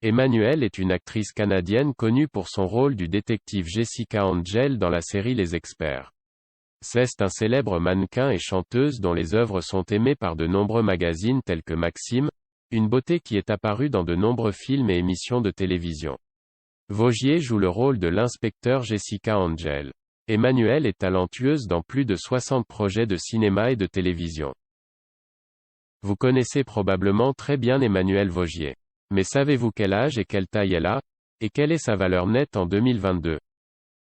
Emmanuelle est une actrice canadienne connue pour son rôle du détective Jessica Angel dans la série Les Experts. C'est un célèbre mannequin et chanteuse dont les œuvres sont aimées par de nombreux magazines tels que Maxim, une beauté qui est apparue dans de nombreux films et émissions de télévision. Vaugier joue le rôle de l'inspecteur Jessica Angel. Emmanuelle est talentueuse dans plus de 60 projets de cinéma et de télévision. Vous connaissez probablement très bien Emmanuelle Vaugier. Mais savez-vous quel âge et quelle taille elle a, et quelle est sa valeur nette en 2022?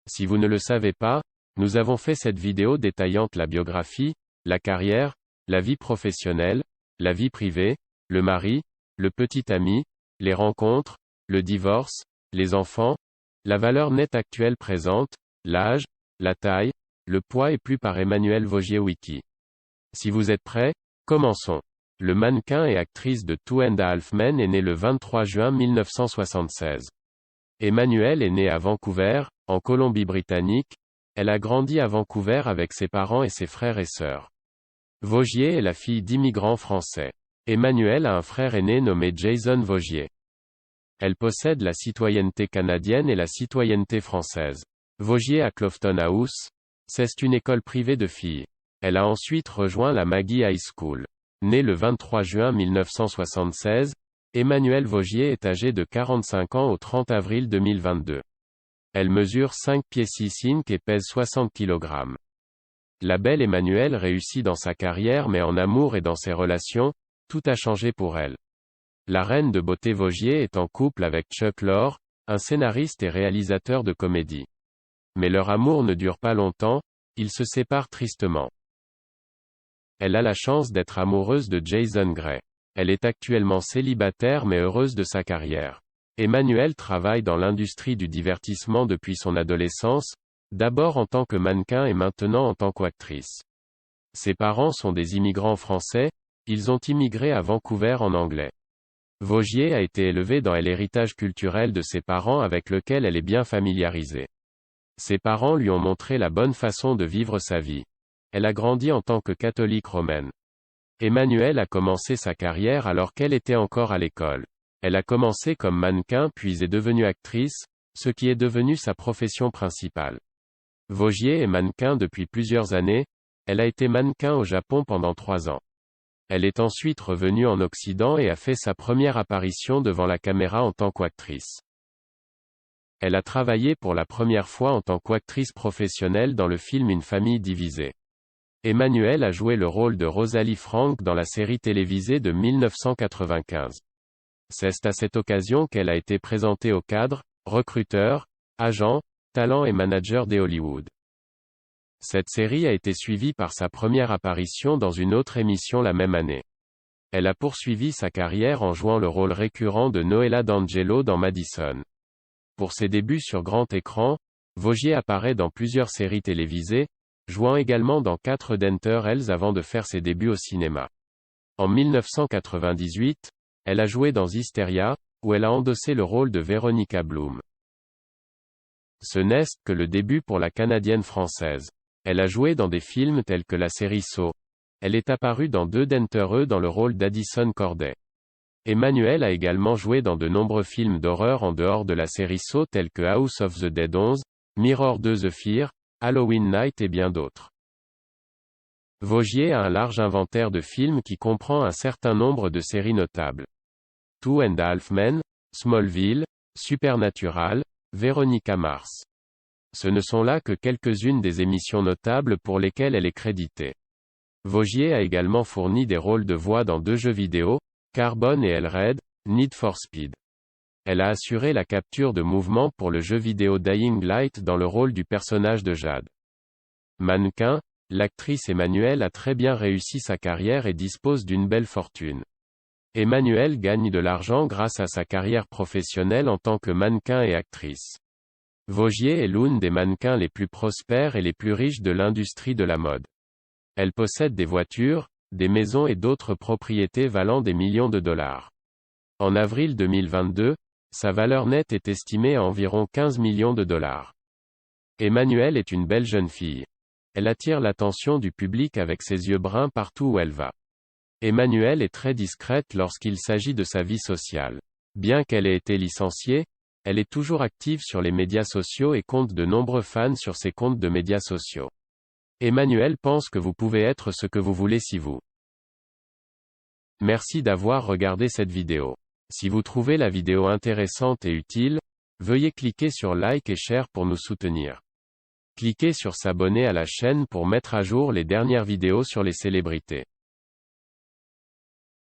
Si vous ne le savez pas, nous avons fait cette vidéo détaillant la biographie, la carrière, la vie professionnelle, la vie privée, le mari, le petit ami, les rencontres, le divorce, les enfants, la valeur nette actuelle présente, l'âge, la taille, le poids et plus par Emmanuelle Vaugier Wiki. Si vous êtes prêts, commençons. Le mannequin et actrice de Two and a Half Men est née le 23 juin 1976. Emmanuelle est née à Vancouver, en Colombie-Britannique. Elle a grandi à Vancouver avec ses parents et ses frères et sœurs. Vaugier est la fille d'immigrants français. Emmanuelle a un frère aîné nommé Jason Vaugier. Elle possède la citoyenneté canadienne et la citoyenneté française. Vaugier à Clofton House. C'est une école privée de filles. Elle a ensuite rejoint la Maggie High School. Née le 23 juin 1976, Emmanuelle Vaugier est âgée de 45 ans au 30 avril 2022. Elle mesure 5 pieds 6 inches et pèse 60 kg. La belle Emmanuelle réussit dans sa carrière mais en amour et dans ses relations, tout a changé pour elle. La reine de beauté Vaugier est en couple avec Chuck Lorre, un scénariste et réalisateur de comédie. Mais leur amour ne dure pas longtemps, ils se séparent tristement. Elle a la chance d'être amoureuse de Jason Gray. Elle est actuellement célibataire mais heureuse de sa carrière. Emmanuelle travaille dans l'industrie du divertissement depuis son adolescence, d'abord en tant que mannequin et maintenant en tant qu'actrice. Ses parents sont des immigrants français, ils ont immigré à Vancouver en anglais. Vaugier a été élevée dans l'héritage culturel de ses parents avec lequel elle est bien familiarisée. Ses parents lui ont montré la bonne façon de vivre sa vie. Elle a grandi en tant que catholique romaine. Emmanuelle a commencé sa carrière alors qu'elle était encore à l'école. Elle a commencé comme mannequin puis est devenue actrice, ce qui est devenu sa profession principale. Vaugier est mannequin depuis plusieurs années, elle a été mannequin au Japon pendant 3 ans. Elle est ensuite revenue en Occident et a fait sa première apparition devant la caméra en tant qu'actrice. Elle a travaillé pour la première fois en tant qu'actrice professionnelle dans le film Une famille divisée. Emmanuelle a joué le rôle de Rosalie Frank dans la série télévisée de 1995. C'est à cette occasion qu'elle a été présentée aux cadres, recruteurs, agents, talents et managers des Hollywood. Cette série a été suivie par sa première apparition dans une autre émission la même année. Elle a poursuivi sa carrière en jouant le rôle récurrent de Noella D'Angelo dans Madison. Pour ses débuts sur grand écran, Vaugier apparaît dans plusieurs séries télévisées, jouant également dans 4 Denter Hells avant de faire ses débuts au cinéma. En 1998, elle a joué dans Hysteria, où elle a endossé le rôle de Veronica Bloom. Ce n'est que le début pour la Canadienne française. Elle a joué dans des films tels que la série Saw. Elle est apparue dans 2 Denter Hells dans le rôle d'Addison Corday. Emmanuelle a également joué dans de nombreux films d'horreur en dehors de la série Saw tels que House of the Dead 11, Mirror 2 The Fear, Halloween Night et bien d'autres. Vaugier a un large inventaire de films qui comprend un certain nombre de séries notables. Two and a Half Men, Smallville, Supernatural, Veronica Mars. Ce ne sont là que quelques-unes des émissions notables pour lesquelles elle est créditée. Vaugier a également fourni des rôles de voix dans 2 jeux vidéo, Carbon et Hellraid, Need for Speed. Elle a assuré la capture de mouvement pour le jeu vidéo Dying Light dans le rôle du personnage de Jade. Mannequin, l'actrice Emmanuelle a très bien réussi sa carrière et dispose d'une belle fortune. Emmanuelle gagne de l'argent grâce à sa carrière professionnelle en tant que mannequin et actrice. Vaugier est l'une des mannequins les plus prospères et les plus riches de l'industrie de la mode. Elle possède des voitures, des maisons et d'autres propriétés valant des millions de dollars. En avril 2022, sa valeur nette est estimée à environ 15 millions de dollars. Emmanuelle est une belle jeune fille. Elle attire l'attention du public avec ses yeux bruns partout où elle va. Emmanuelle est très discrète lorsqu'il s'agit de sa vie sociale. Bien qu'elle ait été licenciée, elle est toujours active sur les médias sociaux et compte de nombreux fans sur ses comptes de médias sociaux. Emmanuel pense que vous pouvez être ce que vous voulez si vous. Merci d'avoir regardé cette vidéo. Si vous trouvez la vidéo intéressante et utile, veuillez cliquer sur like et share pour nous soutenir. Cliquez sur s'abonner à la chaîne pour mettre à jour les dernières vidéos sur les célébrités.